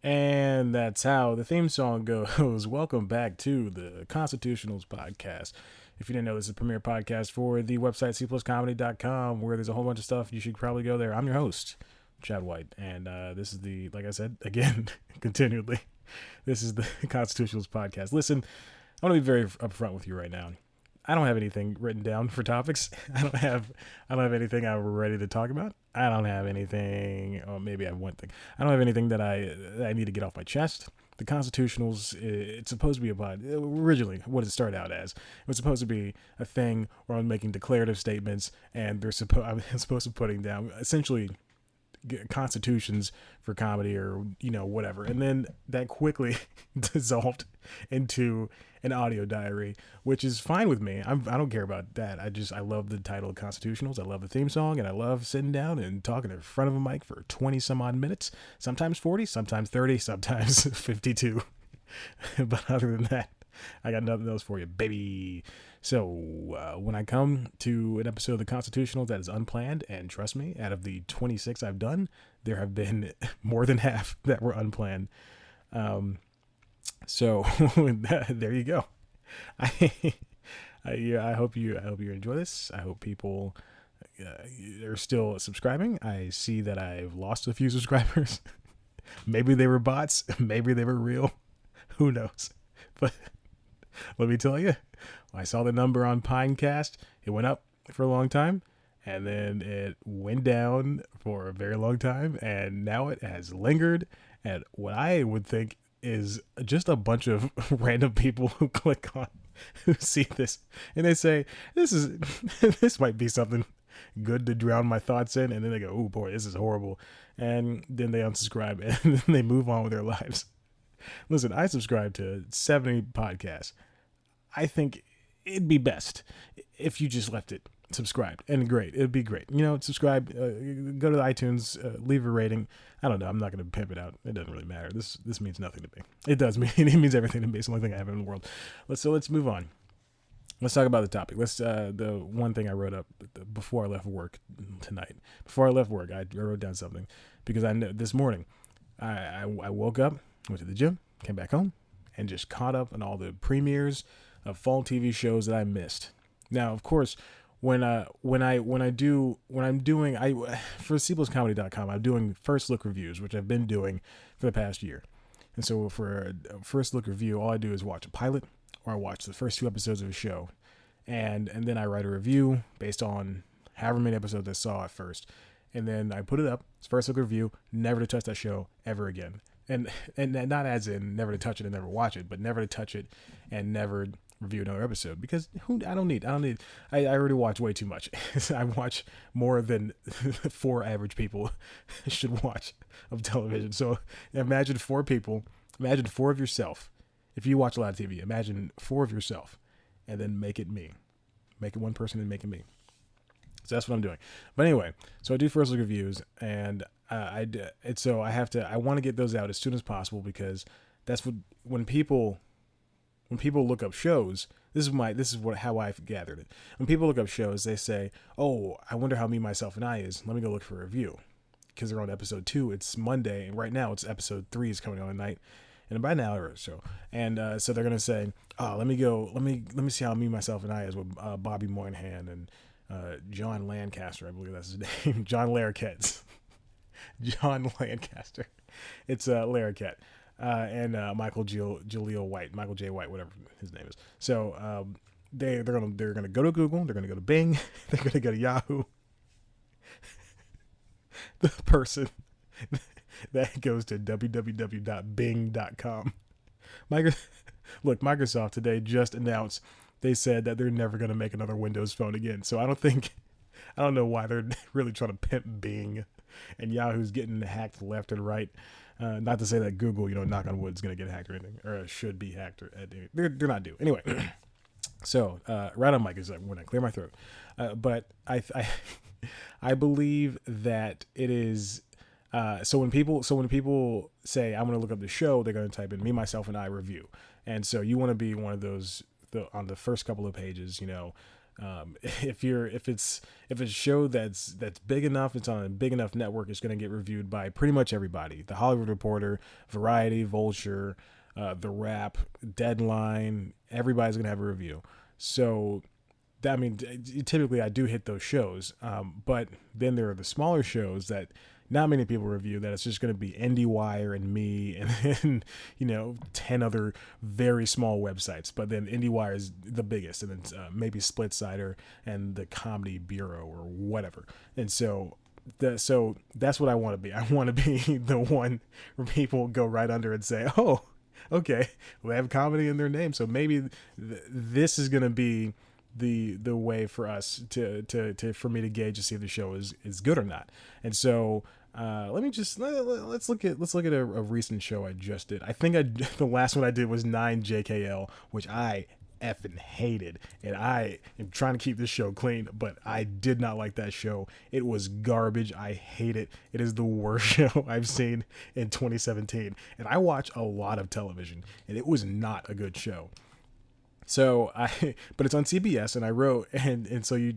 And that's how the theme song goes. Welcome back to the Constitutionals podcast. If you didn't know, this is a premier podcast for the website cpluscomedy.com, where there's a whole bunch of stuff. You should probably go there. I'm your host, Chad White. And this is like I said, again, continually, this is the Constitutionals podcast. Listen, I want to be very upfront with you right now. I don't have anything written down for topics. I don't have anything I'm ready to talk about. I don't have anything, or maybe I have one thing. I don't have anything that I need to get off my chest. The Constitutionals, it's supposed to be about, originally, what it started out as. It was supposed to be a thing where I'm making declarative statements, and I'm supposed to be putting down, essentially, constitutions for comedy or whatever, and then that quickly dissolved into an audio diary, which is fine with me. I don't care about that. I love the title of Constitutionals. I love the theme song, and I love sitting down and talking in front of a mic for 20 some odd minutes, sometimes 40, sometimes 30, sometimes 52. But other than that, I got nothing else for you, baby. So when I come to an episode of the Constitutional that is unplanned, and trust me, out of the 26 I've done, there have been more than half that were unplanned. So there you go. I hope you enjoy this. I hope people are still subscribing. I see that I've lost a few subscribers. Maybe they were bots. Maybe they were real. Who knows? But let me tell you, I saw the number on Pinecast. It went up for a long time, and then it went down for a very long time, and now it has lingered at what I would think is just a bunch of random people who click on, who see this, and they say, this might be something good to drown my thoughts in, and then they go, oh boy, this is horrible, and then they unsubscribe, and then they move on with their lives. Listen, I subscribe to 70 podcasts. I think it'd be best if you just left it subscribed, and great. It'd be great. Subscribe, go to iTunes, leave a rating. I don't know. I'm not going to pimp it out. It doesn't really matter. This means nothing to me. It does mean, it means everything to me. It's the only thing I have in the world. Let's move on. Let's talk about the topic. The one thing I wrote up before I left work tonight. Before I left work, I wrote down something because I know this morning I woke up, went to the gym, came back home, and just caught up on all the premieres of fall TV shows that I missed. Now, of course, when I'm doing for cpluscomedy.com, I'm doing first look reviews, which I've been doing for the past year. And so for a first look review, all I do is watch a pilot, or I watch the first 2 episodes of a show, and then I write a review based on however many episodes I saw at first, and then I put it up. It's first look review, never to touch that show ever again. And not as in never to touch it and never watch it, but never to touch it and never review another episode, because I already watch way too much. I watch more than 4 average people should watch of television. So imagine 4 people, imagine 4 of yourself. If you watch a lot of TV, imagine 4 of yourself, and then make it me. Make it one person and make it me. So that's what I'm doing. But anyway, so I do first look reviews, and I want to get those out as soon as possible, because that's when people look up shows. How I've gathered it. When people look up shows, they say, "Oh, I wonder how Me, Myself, and I is. Let me go look for a review," because they're on episode 2. It's Monday, and right now it's episode 3 is coming on tonight, in about an hour or so. And so they're gonna say, "Oh, let me see how Me, Myself, and I is with Bobby Moynihan and John Lancaster, I believe that's his name, John Larroquette." John Lancaster. It's Larroquette. And Michael J. White, whatever his name is. So they're gonna go to Google, they're gonna go to Bing, they're gonna go to Yahoo. The person that goes to www.bing.com. Microsoft today just announced, they said that they're never gonna make another Windows phone again. So I don't know why they're really trying to pimp Bing, and Yahoo's getting hacked left and right. Not to say that Google, knock on wood, is going to get hacked or anything, or should be hacked. They're not due. Anyway, so right on mic is when I clear my throat. But I believe that it is. So when people say I'm going to look up the show, they're going to type in Me, Myself, and I review. And so you want to be one of those on the first couple of pages, If it's a show that's big enough, it's on a big enough network, it's going to get reviewed by pretty much everybody. The Hollywood Reporter, Variety, Vulture, The Wrap, Deadline. Everybody's going to have a review. So I mean, typically I do hit those shows, but then there are the smaller shows that not many people review. That it's just going to be IndieWire and me, and then 10 other very small websites. But then IndieWire is the biggest, and then maybe SplitSider and the Comedy Bureau or whatever. And so that's what I want to be. I want to be the one where people go right under and say, "Oh, okay, well, they have comedy in their name, so maybe this is going to be the way for us to for me to gauge to see if the show is good or not." And so let's look at a recent show I just did. I think the last one I did was 9JKL, which I effing hated, and I am trying to keep this show clean, but I did not like that show. It was garbage. I hate it. It is the worst show I've seen in 2017, and I watch a lot of television, and it was not a good show. But it's on CBS, and I wrote, so you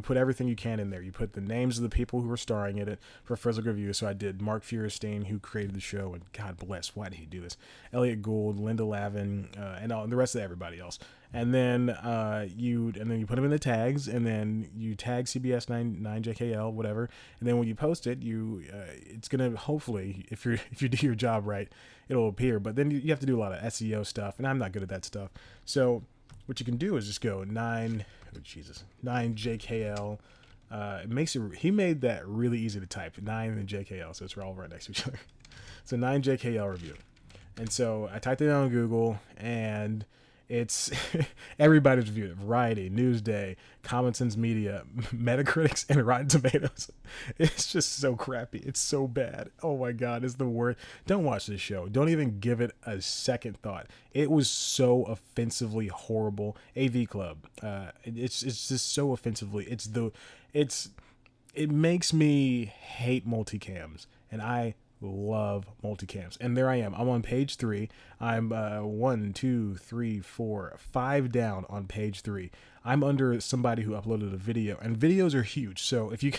put everything you can in there. You put the names of the people who were starring in it for first look review. So I did Mark Feuerstein, who created the show, and God bless, why did he do this? Elliot Gould, Linda Lavin, and the rest of everybody else. And then you put them in the tags, and then you tag CBS 9JKL, whatever. And then when you post it, it's gonna, hopefully, if you do your job right, it'll appear. But then you have to do a lot of SEO stuff, and I'm not good at that stuff. So what you can do is just go 9JKL. He made that really easy to type, 9 and JKL, so it's all right next to each other. So 9JKL review. And so I typed it on Google, and it's everybody's reviewed it. Variety, Newsday, Common Sense Media, Metacritics, and Rotten Tomatoes. It's just so crappy. It's so bad. Oh my God, it's the worst. Don't watch this show. Don't even give it a second thought. It was so offensively horrible. AV Club. It's just so offensively. It makes me hate multicams, and I love multicams. And there I am. I'm on page 3. I'm 1, 2, 3, 4, 5 down on page 3. I'm under somebody who uploaded a video, and videos are huge. So if you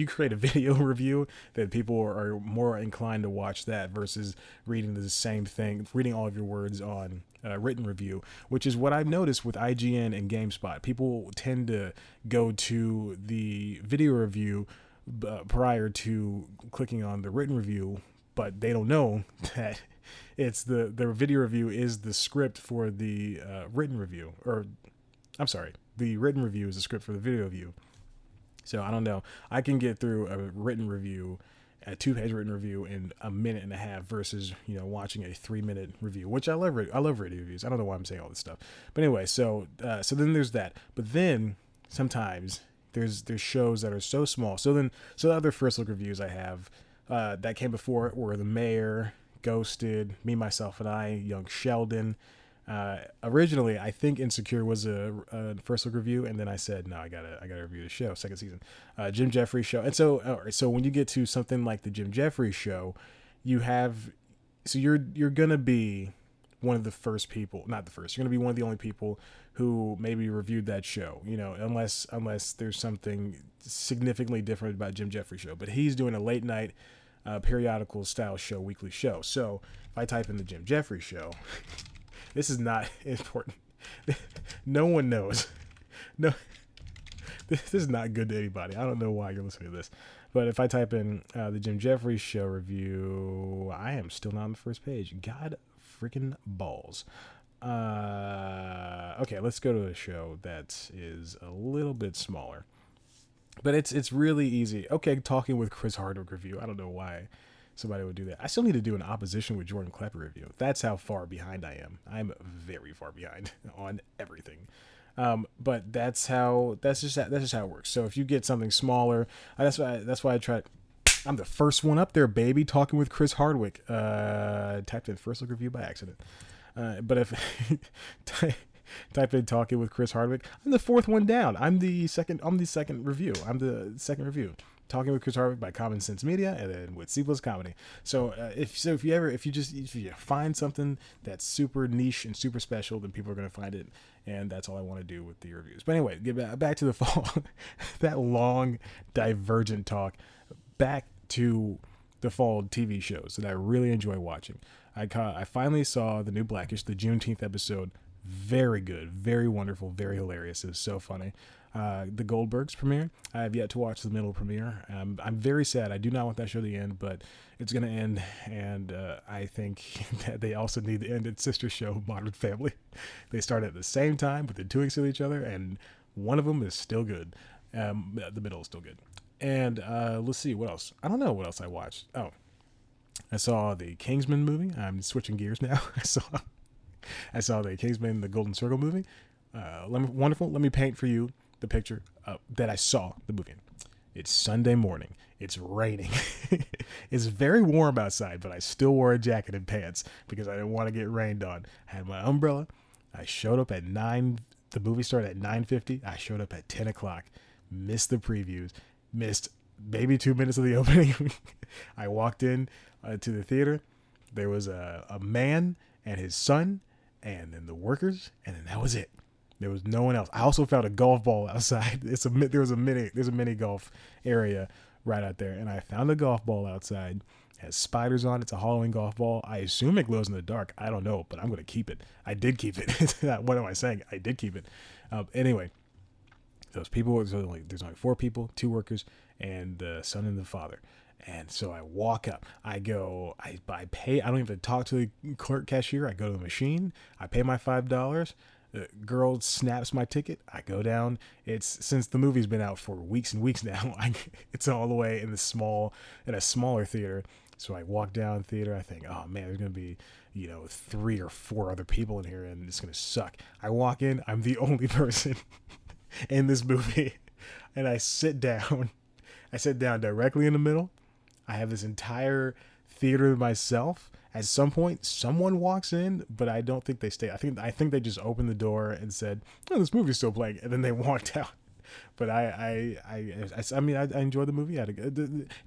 create a video review, then people are more inclined to watch that versus reading the same thing, reading all of your words on written review, which is what I've noticed with IGN and GameSpot. People tend to go to the video review prior to clicking on the written review, but they don't know that it's the video review is the script for the written review, or I'm sorry, the written review is the script for the video review. So I don't know. I can get through a 2-page written review in a minute and a half versus watching a 3-minute review, which I love. I love radio reviews. I don't know why I'm saying all this stuff, but anyway. So then there's that. But then sometimes there's shows that are so small. So the other first look reviews I have that came before were The Mayor, Ghosted, Me, Myself, and I, Young Sheldon. Originally, I think Insecure was a first look review, and then I said, no, I gotta review the show, second season. Jim Jeffries show. And so when you get to something like the Jim Jeffries show, you're gonna be one of the first people, not the first, you're gonna be one of the only people who maybe reviewed that show, unless there's something significantly different about Jim Jeffries show. But he's doing a late night periodical style show, weekly show. So if I type in the Jim Jeffries show, this is not important. No one knows. No, this is not good to anybody. I don't know why you're listening to this. But if I type in the Jim Jeffries show review, I am still not on the first page. God freaking balls. Okay, let's go to a show that is a little bit smaller. But it's really easy. Okay, Talking with Chris Hardwick review. I don't know why somebody would do that. I still need to do an Opposition with Jordan Klepper review. That's how far behind I am. I'm very far behind on everything. But that's just how it works. So if you get something smaller, that's why I try. I'm the first one up there, baby. Talking with Chris Hardwick. Typed in first look review by accident. But if type in Talking with Chris Hardwick, I'm the fourth one down. I'm the second review. I'm the second review. Talking with Chris Hardwick by Common Sense Media, and then with C Plus Comedy. So if you find something that's super niche and super special, then people are gonna find it, and that's all I want to do with the reviews. But anyway, get back to the fall. That long divergent talk. Back to the fall TV shows that I really enjoy watching. I finally saw the new Blackish, the Juneteenth episode. Very good, very wonderful, very hilarious. It was so funny. The Goldbergs premiere. I have yet to watch the middle premiere. I'm very sad. I do not want that show to end, but it's going to end, and I think that they also need to end its sister show, Modern Family. They started at the same time, but they're 2 weeks to each other, and one of them is still good. The middle is still good. And let's see, what else? I don't know what else I watched. Oh, I saw the Kingsman movie. I'm switching gears now. I saw the Kingsman, the Golden Circle movie. Wonderful. Let me paint for you the picture that I saw the movie in. It's Sunday morning. It's raining. It's very warm outside, but I still wore a jacket and pants because I didn't want to get rained on. I had my umbrella. I showed up at 9. The movie started at 9:50. I showed up at 10 o'clock. Missed the previews. Missed maybe 2 minutes of the opening. I walked in to the theater. There was a man and his son, and then the workers, and then that was it. There was no one else. I also found a golf ball outside. There's a mini golf area right out there, and I found a golf ball outside. It has spiders on it. It's a Halloween golf ball. I assume it glows in the dark. I don't know, but I'm going to keep it. I did keep it. What am I saying? I did keep it. Anyway, those people. There's only 4 people, 2 workers, and the son and the father. And so I walk up. I go. I pay. I don't even talk to the clerk cashier. I go to the machine. I pay my $5. The girl snaps my ticket. I go down. It's since the movie's been out for weeks and weeks now. It's all the way in a smaller theater. So I walk down the theater. I think, oh man, there's gonna be 3 or 4 other people in here, and it's gonna suck. I walk in. I'm the only person in this movie, and I sit down. I sit down directly in the middle. I have this entire theater to myself. At some point, someone walks in, but I don't think they stay. I think they just opened the door and said, "Oh, this movie's still playing," and then they walked out. But I mean, I enjoyed the movie.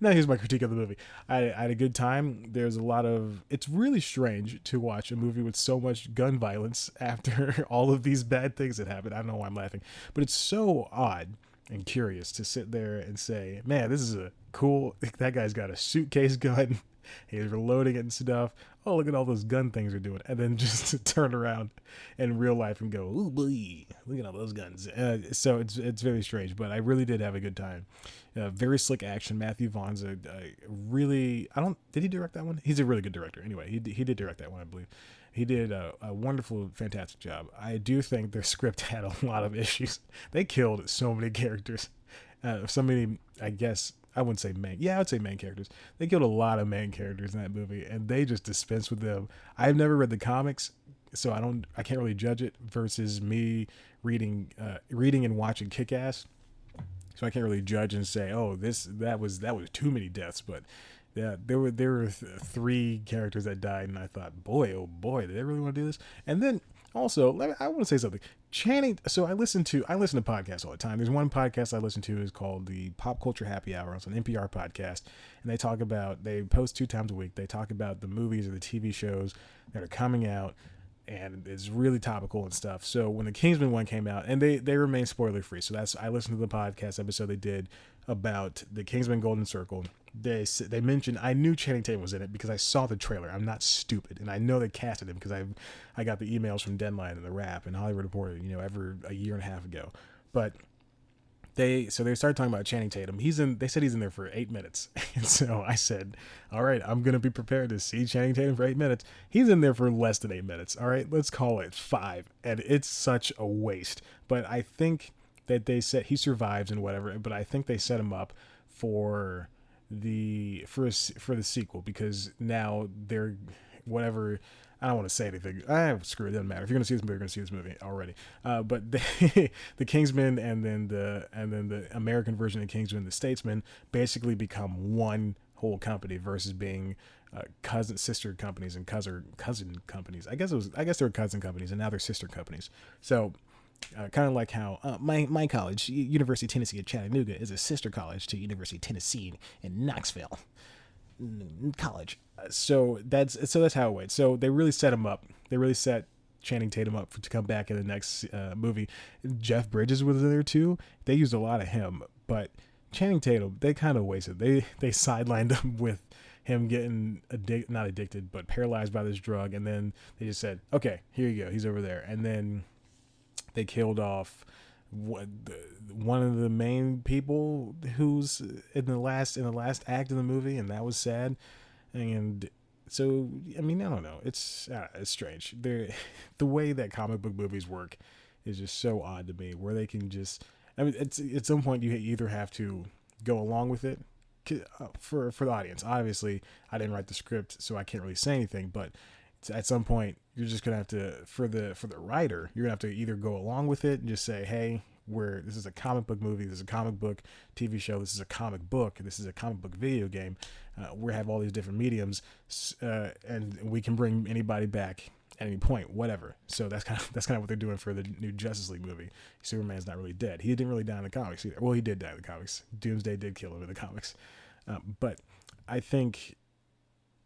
Now here's my critique of the movie. I had a good time. There's a lot of. It's really strange to watch a movie with so much gun violence after all of these bad things that happened. I don't know why I'm laughing, but it's so odd and curious to sit there and say, man, this is a cool. That guy's got a suitcase gun. He's reloading it and stuff. Oh, look at all those gun things they're doing. And then just to turn around in real life and go, ooh, boy, look at all those guns. So it's very strange, but I really did have a good time. Very slick action. Matthew Vaughn's did he direct that one? He's a really good director. Anyway, he did direct that one, I believe. He did a wonderful, fantastic job. I do think their script had a lot of issues. They killed so many characters. So many, I guess, I wouldn't say main. Yeah, I would say main characters. They killed a lot of main characters in that movie, and they just dispensed with them. I've never read the comics, so I can't really judge it versus me reading and watching Kick-Ass. So I can't really judge and say, oh, that was too many deaths. But yeah, there were 3 characters that died, and I thought, boy, oh boy, did they really want to do this? And then also, I want to say something. Channing. So I listen to podcasts all the time. There's one podcast I listen to is called the Pop Culture Happy Hour. It's an NPR podcast, and they post 2 times a week. They talk about the movies or the TV shows that are coming out, and it's really topical and stuff. So when the Kingsman one came out, and they remain spoiler free. So I listened to the podcast episode they did about the Kingsman Golden Circle. They mentioned, I knew Channing Tatum was in it because I saw the trailer. I'm not stupid, and I know they casted him because I got the emails from Deadline and The Wrap and Hollywood Reporter, over a year and a half ago. But they started talking about Channing Tatum. They said he's in there for 8 minutes, and so I said, all right, I'm gonna be prepared to see Channing Tatum for 8 minutes. He's in there for less than 8 minutes. All right, let's call it 5, and it's such a waste. But I think that they said he survives and whatever. But I think they set him up for the sequel, because now they're whatever. I don't want to say anything. Screw it. Doesn't matter. If you're gonna see this movie, you're gonna see this movie already. But the Kingsman and then the American version of Kingsman, the Statesman, basically become one whole company versus being sister companies and cousin companies. I guess they were cousin companies, and now they're sister companies. So Kind of like how my college, University of Tennessee at Chattanooga, is a sister college to University of Tennessee in Knoxville college. So that's how it went. So they really set him up. They really set Channing Tatum up to come back in the next movie. Jeff Bridges was there too. They used a lot of him, but Channing Tatum, they kind of wasted. They sidelined him with him getting not addicted, but paralyzed by this drug, and then they just said, "Okay, here you go. He's over there." And then they killed off one of the main people who's in the last act of the movie, and that was sad. And so, I mean, I don't know. It's strange. The way that comic book movies work is just so odd to me. Where they can just, I mean, it's at some point you either have to go along with it for the audience. Obviously, I didn't write the script, so I can't really say anything. But at some point, you're just gonna have to, for the writer, you're gonna have to either go along with it and just say, hey, this is a comic book movie, this is a comic book TV show, this is a comic book, this is a comic book video game. We have all these different mediums, and we can bring anybody back at any point, whatever. So that's kind of what they're doing for the new Justice League movie. Superman's not really dead. He didn't really die in the comics either. Well, he did die in the comics. Doomsday did kill him in the comics, but I think.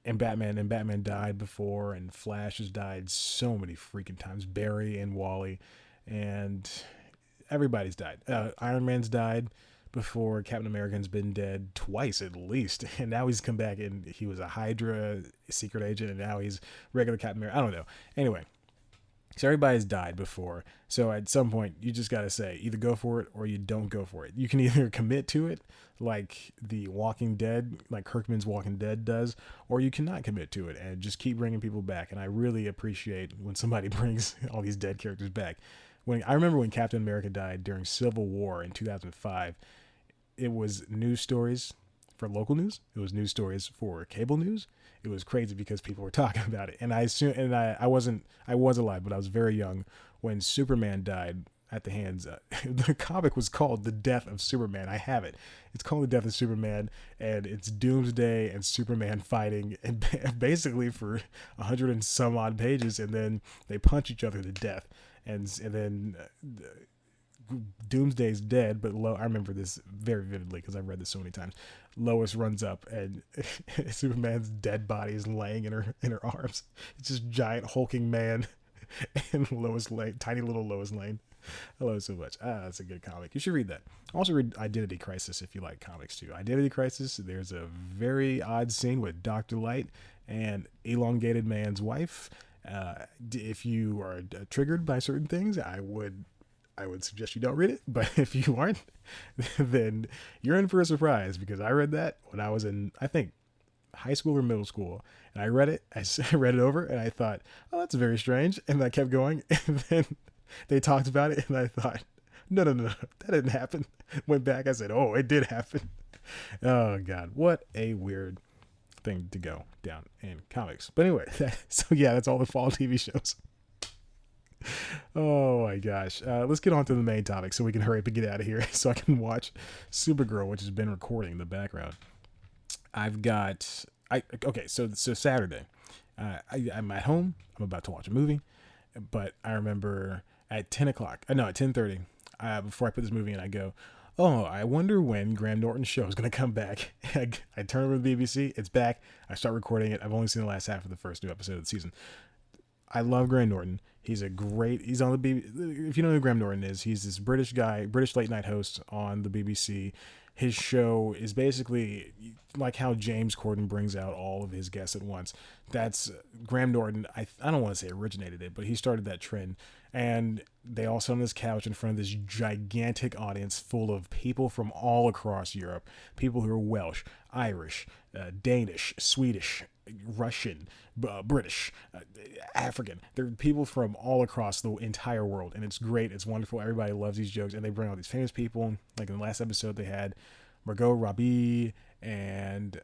And Batman died before, and Flash has died so many freaking times. Barry and Wally, and everybody's died. Iron Man's died before. Captain America's been dead twice at least, and now he's come back and he was a Hydra secret agent, and now he's regular Captain America. I don't know. Anyway, so everybody's died before. So at some point, you just got to say either go for it or you don't go for it. You can either commit to it, like the Walking Dead, like Kirkman's Walking Dead does, or you cannot commit to it and just keep bringing people back. And I really appreciate when somebody brings all these dead characters back. I remember when Captain America died during Civil War in 2005, it was news stories for local news. It was news stories for cable news. It was crazy because people were talking about it. And I was alive, but I was very young when Superman died at the hands of, the comic was called The Death of Superman. I have it. It's called The Death of Superman, and it's Doomsday and Superman fighting, and basically for 100 and some odd pages, and then they punch each other to death. And then Doomsday's dead, but I remember this very vividly because I've read this so many times. Lois runs up and Superman's dead body is laying in her arms. It's this giant hulking man, and Lois Lane, tiny little Lois Lane. I love it so much. That's a good comic. You should read that. Also read Identity Crisis if you like comics too. Identity Crisis, there's a very odd scene with Dr. Light and Elongated Man's wife. If you are triggered by certain things, I would suggest you don't read it. But if you aren't, then you're in for a surprise, because I read that when I was in, I think, high school or middle school, and I read it. I read it over, and I thought, oh, that's very strange, and I kept going, and then they talked about it, and I thought, no, that didn't happen. Went back, I said, oh, it did happen. Oh God, what a weird thing to go down in comics. But anyway, so yeah, that's all the fall TV shows. Oh my gosh. Let's get on to the main topic so we can hurry up and get out of here so I can watch Supergirl, which has been recording in the background. Okay, so Saturday, I'm at home. I'm about to watch a movie, but I remember at 10:30, before I put this movie in, I go, oh, I wonder when Graham Norton's show is going to come back. I turn over to the BBC. It's back. I start recording it. I've only seen the last half of the first new episode of the season. I love Graham Norton. He's on the BBC. If you know who Graham Norton is, he's this British guy, British late night host on the BBC. His show is basically like how James Corden brings out all of his guests at once. That's Graham Norton. I don't want to say originated it, but he started that trend. And they all sit on this couch in front of this gigantic audience full of people from all across Europe. People who are Welsh, Irish, Danish, Swedish, Russian, British, African. There are people from all across the entire world, and it's great. It's wonderful. Everybody loves these jokes, and they bring all these famous people. Like in the last episode, they had Margot Robbie and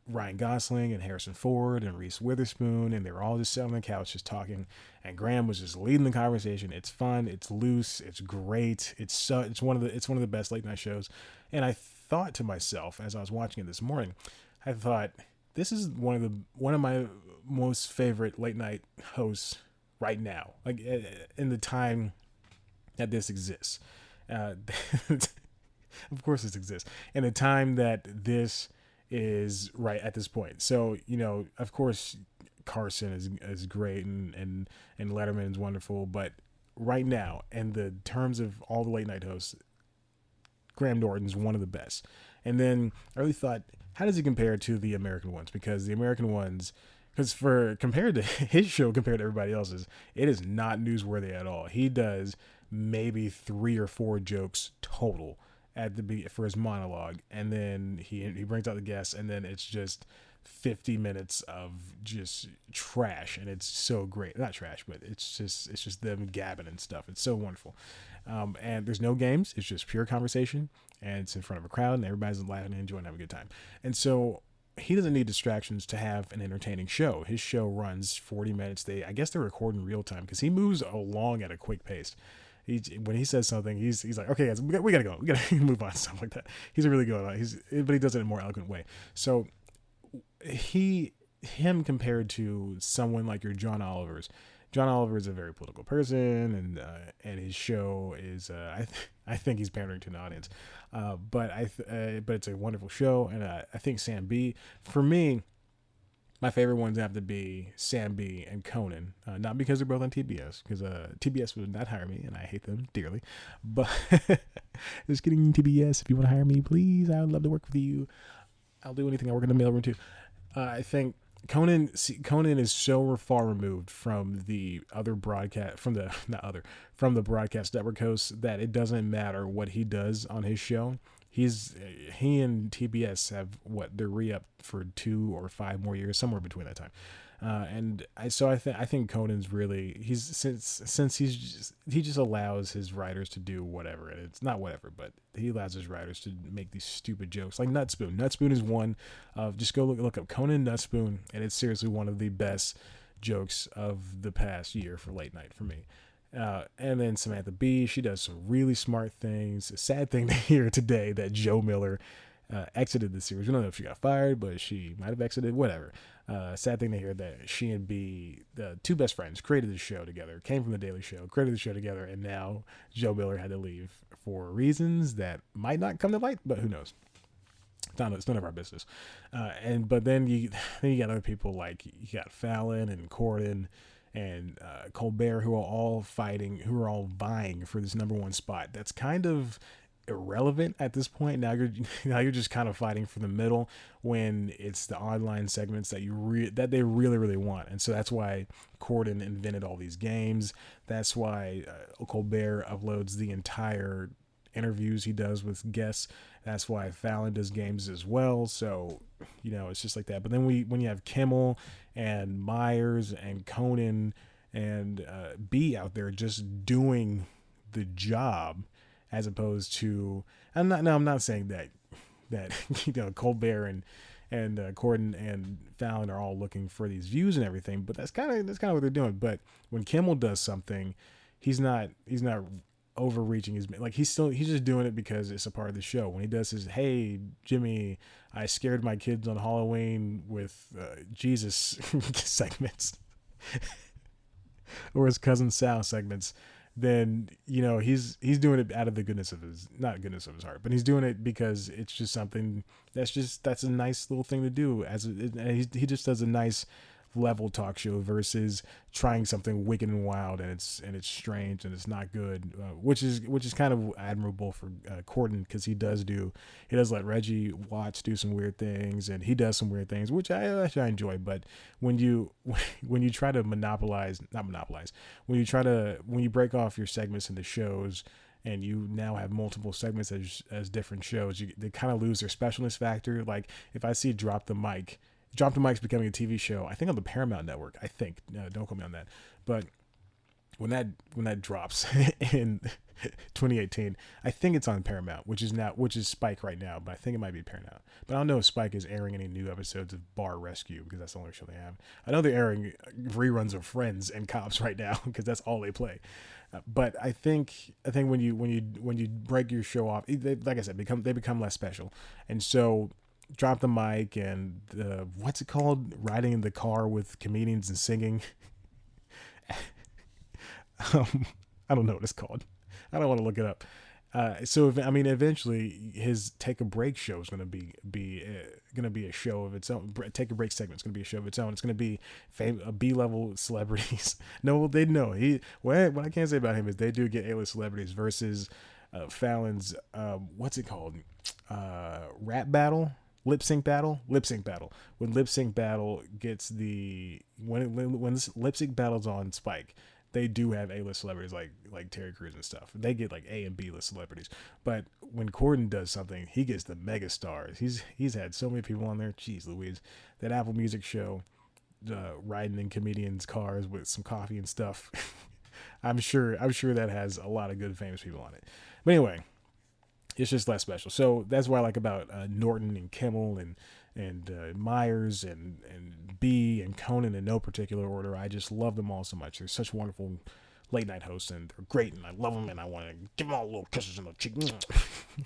Ryan Gosling and Harrison Ford and Reese Witherspoon, and they were all just sitting on the couch just talking, and Graham was just leading the conversation. It's fun, it's loose, it's great. It's one of the best late night shows. And I thought to myself as I was watching it this morning, I thought, this is one of my most favorite late night hosts right now. Like in the time that this exists. Uh, of course, this exists, and the time that this is right at this point. So of course, Carson is great, and Letterman is wonderful, but right now, in the terms of all the late night hosts, Graham Norton's one of the best. And then I really thought, how does he compare to the American ones? Because the American ones, because for compared to his show compared to everybody else's, it is not newsworthy at all. He does maybe 3 or 4 jokes total at the for his monologue, and then he brings out the guests, and then it's just 50 minutes of just trash, and it's so great. Not trash, but it's just them gabbing and stuff. It's so wonderful. And there's no games. It's just pure conversation, and it's in front of a crowd, and everybody's laughing and enjoying, having a good time. And so he doesn't need distractions to have an entertaining show. His show runs 40 minutes. I guess they're recording real time because he moves along at a quick pace. When he says something, he's like, okay, guys, we gotta go. We gotta move on, stuff like that. He's really good. But he does it in a more eloquent way. So him compared to someone like your John Oliver's. John Oliver is a very political person, and his show is I think he's pandering to an audience, but it's a wonderful show, and I think Sam B. For me, my favorite ones have to be Sam B and Conan, not because they're both on TBS, because TBS would not hire me, and I hate them dearly. But just kidding, TBS, if you want to hire me, please, I would love to work with you. I'll do anything. I work in the mailroom too. I think Conan is so far removed from the other broadcast from the broadcast network hosts that it doesn't matter what he does on his show. He and TBS have they're re-up for 2 or 5 more years, somewhere between that time. I think Conan's really since he just allows his writers to do whatever, and it's not whatever, but he allows his writers to make these stupid jokes like Nutspoon. Nutspoon is one of, just go look up Conan Nutspoon, and it's seriously one of the best jokes of the past year for late night for me. And then Samantha Bee, she does some really smart things. A sad thing to hear today that Joe Miller exited the series. We don't know if she got fired, but she might have exited, whatever. Sad thing to hear that she and B, the two best friends, created the show together, came from The Daily Show, created the show together, and now Joe Miller had to leave for reasons that might not come to light, but who knows? It's none of our business. But then you got other people like, you got Fallon and Corden and Colbert, who are all vying for this number one spot. That's kind of irrelevant at this point. Now you're just kind of fighting for the middle when it's the online segments that that they really, really want. And so that's why Corden invented all these games. That's why Colbert uploads the entire interviews he does with guests. That's why Fallon does games as well. So it's just like that. But then when you have Kimmel and Myers and Conan and B out there just doing the job, as opposed to, I'm not saying that Colbert and Corden and Fallon are all looking for these views and everything, but that's kind of what they're doing. But when Kimmel does something, he's not overreaching his, like, he's just doing it because it's a part of the show. When he does his, hey Jimmy, I scared my kids on Halloween with Jesus segments or his cousin Sal segments, then he's doing it out of the goodness of his, not goodness of his heart, but he's doing it because it's just something that's a nice little thing to do. He just does a nice level talk show versus trying something wicked and wild, and it's strange and it's not good, which is kind of admirable for Corden, because he does let Reggie Watts do some weird things, and he does some weird things, which I enjoy. But when you try to when you break off your segments into shows, and you now have multiple segments as different shows, they kind of lose their specialness factor. Like if I see Drop the Mic's becoming a TV show, I think on the Paramount Network. I think, don't quote me on that. But when that drops in 2018, I think it's on Paramount, which is Spike right now, but I think it might be Paramount. But I don't know if Spike is airing any new episodes of Bar Rescue, because that's the only show they have. I know they're airing reruns of Friends and Cops right now, because that's all they play. But I think when you break your show off, like I said, they become less special, and so Drop the Mic and what's it called? Riding in the car with comedians and singing. I don't know what it's called. I don't want to look it up. So if, I mean, eventually his take a break show is going to going to be a show of its own. Take a break segment is going to be a show of its own. It's going to be B-level celebrities. No, they know he. What I can't say about him is they do get A-list celebrities versus Fallon's. What's it called? Rap battle. Lip sync battle. When lip sync battle gets when this lip sync battle's on Spike, they do have A-list celebrities like Terry Crews and stuff. They get like A and B-list celebrities. But when Corden does something, he gets the mega stars. He's had so many people on there. Jeez Louise. That Apple Music show, riding in comedians' cars with some coffee and stuff. I'm sure that has a lot of good famous people on it. But anyway, it's just less special. So that's what I like about Norton and Kimmel and Myers and B and Conan in no particular order. I just love them all so much. They're such wonderful late night hosts, and they're great, and I love them, and I want to give them all little kisses on the cheek.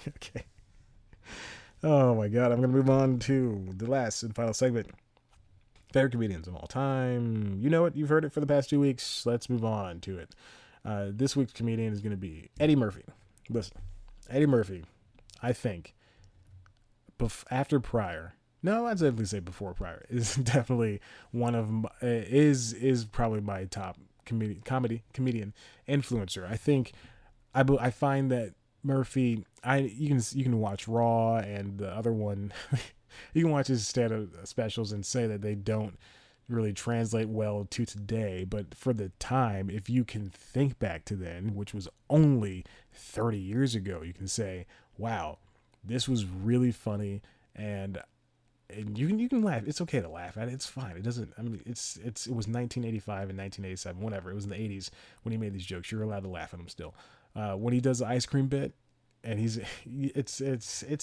Okay. Oh my God, I'm going to move on to the last and final segment. Favorite comedians of all time. You know it. You've heard it for the past 2 weeks. Let's move on to it. This week's comedian is going to be Eddie Murphy. Listen, Eddie Murphy, I think, after Pryor, no, I'd definitely say before Pryor, is definitely one of my, is probably my top comedian influencer. I think I find that Murphy, you can watch Raw and the other one, you can watch his stand-up specials and say that they don't really translate well to today, but for the time, if you can think back to then, which was only 30 years ago, you can say, wow, this was really funny, and you can laugh. It's okay to laugh at it. It's fine. It doesn't. I mean, it was 1985 and 1987, whatever. It was in the 80s when he made these jokes. You're allowed to laugh at them still. When he does the ice cream bit, and it's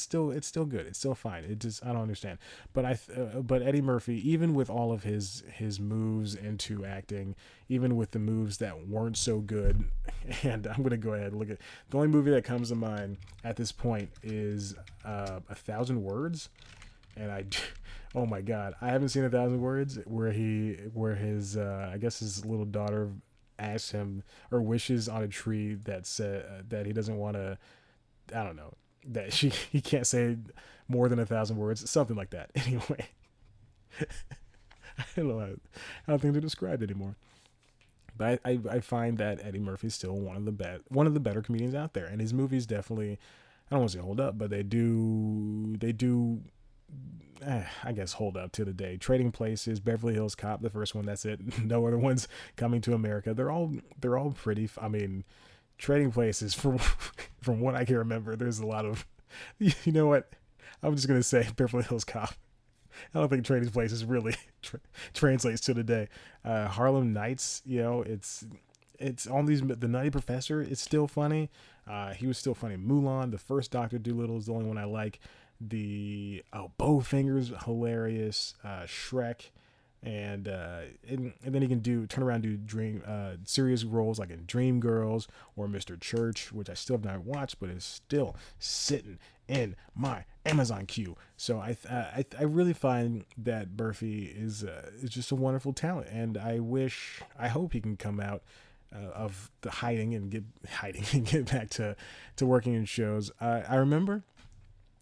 still good. It's still fine. It just, I don't understand. But Eddie Murphy, even with all of his moves into acting, even with the moves that weren't so good, and I'm gonna go ahead and look at the only movie that comes to mind at this point is 1,000 Words, and oh my God, I haven't seen 1,000 Words where his I guess his little daughter asks him or wishes on a tree that said that he doesn't want to. I don't know, that he can't say more than 1,000 words, something like that. Anyway, I don't know how things are described anymore. But I find that Eddie Murphy's still one of the better comedians out there, and his movies definitely, I don't want to say hold up, but they do I guess hold up to the day. Trading Places, Beverly Hills Cop, the first one, that's it. No other ones. Coming to America. They're all pretty. I mean, Trading Places, from what I can remember, there's a lot of, you know what? I'm just gonna say Beverly Hills Cop. I don't think Trading Places really translates to today. Harlem Nights, it's all these. The Nutty Professor is still funny. He was still funny. Mulan, the first Doctor Dolittle is the only one I like. Bowfinger's hilarious. Shrek. And then he can turn around and do dream serious roles like in Dreamgirls or Mr. Church, which I still have not watched, but is still sitting in my Amazon queue. So I really find that Murphy is just a wonderful talent, and I hope he can come out of the hiding and get back to working in shows. I remember,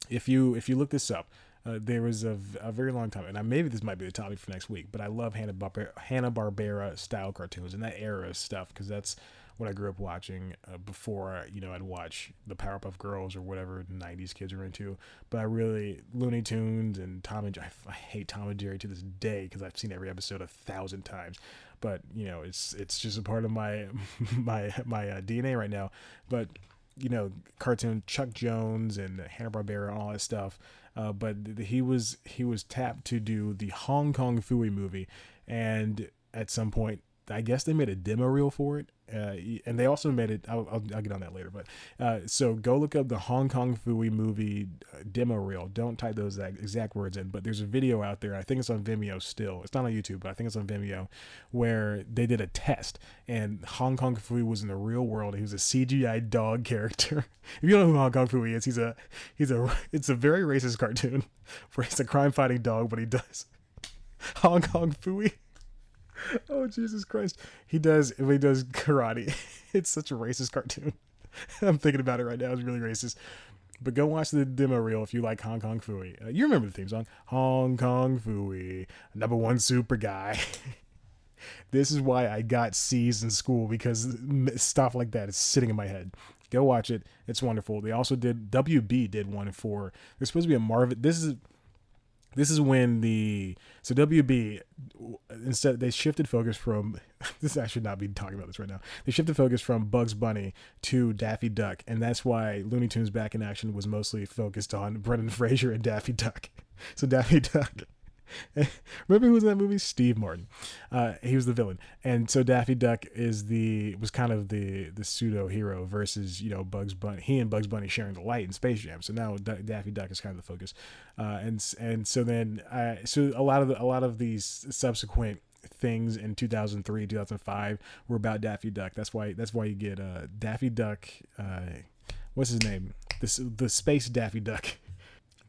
if you look this up. There was a very long time, and maybe this might be the topic for next week, but I love Hanna-Barbera style cartoons and that era of stuff, because that's what I grew up watching before, I'd watch the Powerpuff Girls or whatever 90s kids are into. But I really, Looney Tunes and Tom and Jerry, I hate Tom and Jerry to this day because I've seen every episode 1,000 times. But, it's just a part of my DNA right now. But, cartoon Chuck Jones and Hanna-Barbera and all that stuff. But he was tapped to do the Hong Kong Phooey movie, and at some point, I guess they made a demo reel for it, and they also made it. I'll get on that later, but so go look up the Hong Kong Phooey movie demo reel. Don't type those exact words in, but there's a video out there. I think it's on Vimeo still. It's not on YouTube, but I think it's on Vimeo, where they did a test, and Hong Kong Phooey was in the real world. He was a CGI dog character. If you don't know who Hong Kong Phooey is, it's a very racist cartoon where he's a crime fighting dog, but he does Hong Kong Phooey. Oh, Jesus Christ. He does karate. It's such a racist cartoon. I'm thinking about it right now. It's really racist. But go watch the demo reel if you like Hong Kong Phooey. You remember the theme song, Hong Kong Phooey, number one super guy. This is why I got C's in school, because stuff like that is sitting in my head. Go watch it. It's wonderful. They also did, WB did one for, there's supposed to be a Marvin. This is when so WB, instead, they shifted focus from, this, I should not be talking about this right now. They shifted focus from Bugs Bunny to Daffy Duck. And that's why Looney Tunes Back in Action was mostly focused on Brendan Fraser and Daffy Duck. So Daffy Duck, remember who was in that movie? Steve Martin. He was the villain, and so Daffy Duck was kind of the pseudo hero versus Bugs Bunny. He and Bugs Bunny sharing the light in Space Jam. So now Daffy Duck is kind of the focus, and so then so a lot of these subsequent things in 2003, 2005 were about Daffy Duck. That's why you get Daffy Duck. What's his name? The space Daffy Duck.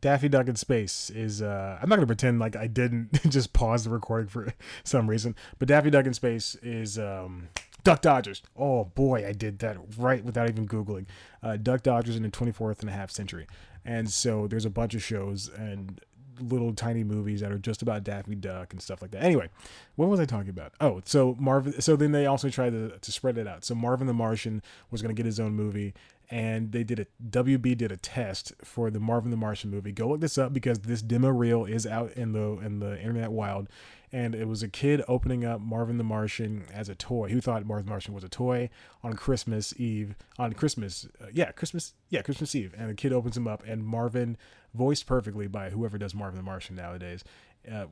Daffy Duck in Space is, I'm not going to pretend like I didn't just pause the recording for some reason, but Daffy Duck in Space is Duck Dodgers. Oh boy, I did that right without even Googling. Duck Dodgers in the 24th and a half century. And so there's a bunch of shows and little tiny movies that are just about Daffy Duck and stuff like that. Anyway, what was I talking about? Oh, so then they also tried to spread it out. So Marvin the Martian was going to get his own movie, and WB did a test for the Marvin the Martian movie. Go look this up, because this demo reel is out in the internet wild. And it was a kid opening up Marvin the Martian as a toy. Who thought Marvin the Martian was a toy on Christmas Eve? Christmas Eve. And the kid opens him up, and Marvin, voiced perfectly by whoever does Marvin the Martian nowadays,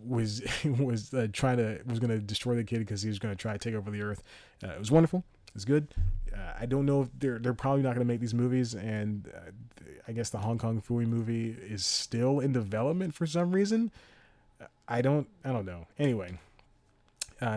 was going to destroy the kid because he was going to try to take over the Earth. It was wonderful. It's good. I don't know if they're probably not going to make these movies, and I guess the Hong Kong Phooey movie is still in development for some reason. I don't know. Anyway,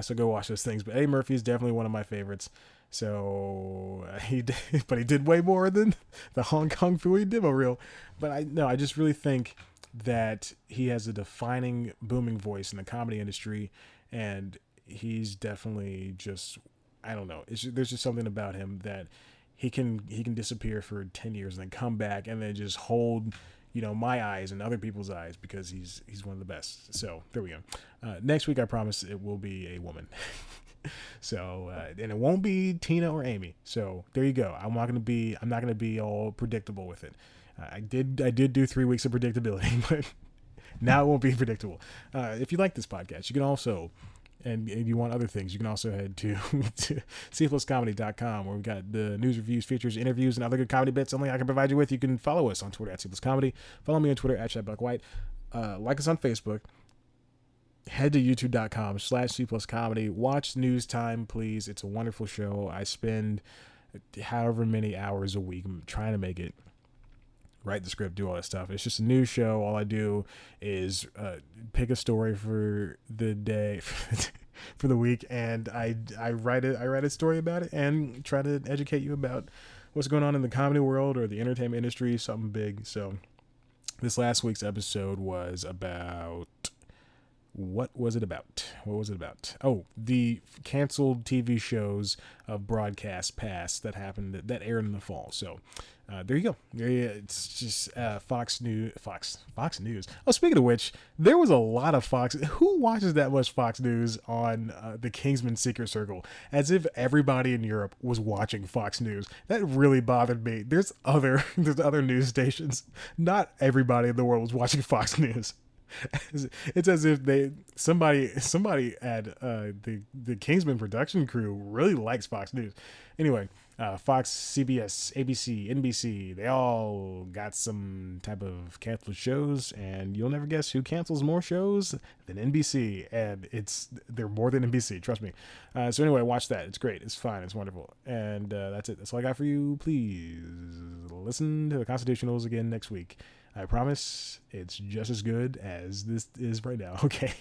so go watch those things. But Eddie Murphy is definitely one of my favorites. So he did way more than the Hong Kong Phooey demo reel. But I just really think that he has a defining, booming voice in the comedy industry, and he's definitely just, I don't know. There's just something about him that he can disappear for 10 years and then come back and then just hold my eyes and other people's eyes, because he's one of the best. So there we go. Next week, I promise it will be a woman. So and it won't be Tina or Amy. So there you go. I'm not gonna be all predictable with it. I did do 3 weeks of predictability, but now it won't be predictable. If you like this podcast, you can also, and you want other things, you can also head to cpluscomedy.com, where we've got the news, reviews, features, interviews, and other good comedy bits only I can provide you with. You can follow us on Twitter at cpluscomedy. Follow me on Twitter at ChatBuckWhite. Like us on Facebook. Head to youtube.com/cpluscomedy. Watch News Time, please. It's a wonderful show. I spend however many hours a week trying to make it, write the script, do all that stuff. It's just a news show. All I do is pick a story for the day, for the week, and I write a story about it and try to educate you about what's going on in the comedy world or the entertainment industry, something big. So this last week's episode was about... What was it about? Oh, the canceled TV shows of broadcast past that happened, that aired in the fall. So there you go. It's just Fox News. Oh, speaking of which, there was a lot of Fox. Who watches that much Fox News on the Kingsman Secret Circle? As if everybody in Europe was watching Fox News. That really bothered me. There's other news stations. Not everybody in the world was watching Fox News. It's as if somebody at the Kingsman production crew really likes Fox News. Anyway, Fox, CBS, ABC, NBC, they all got some type of canceled shows, and you'll never guess who cancels more shows than NBC, and they're more than NBC, trust me. So anyway, watch that. It's great. It's fine. It's wonderful. And that's it. That's all I got for you. Please listen to the Constitutionals again next week. I promise it's just as good as this is right now. Okay.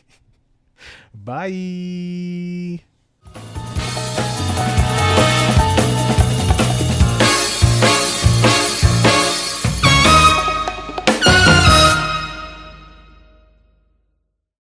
Bye.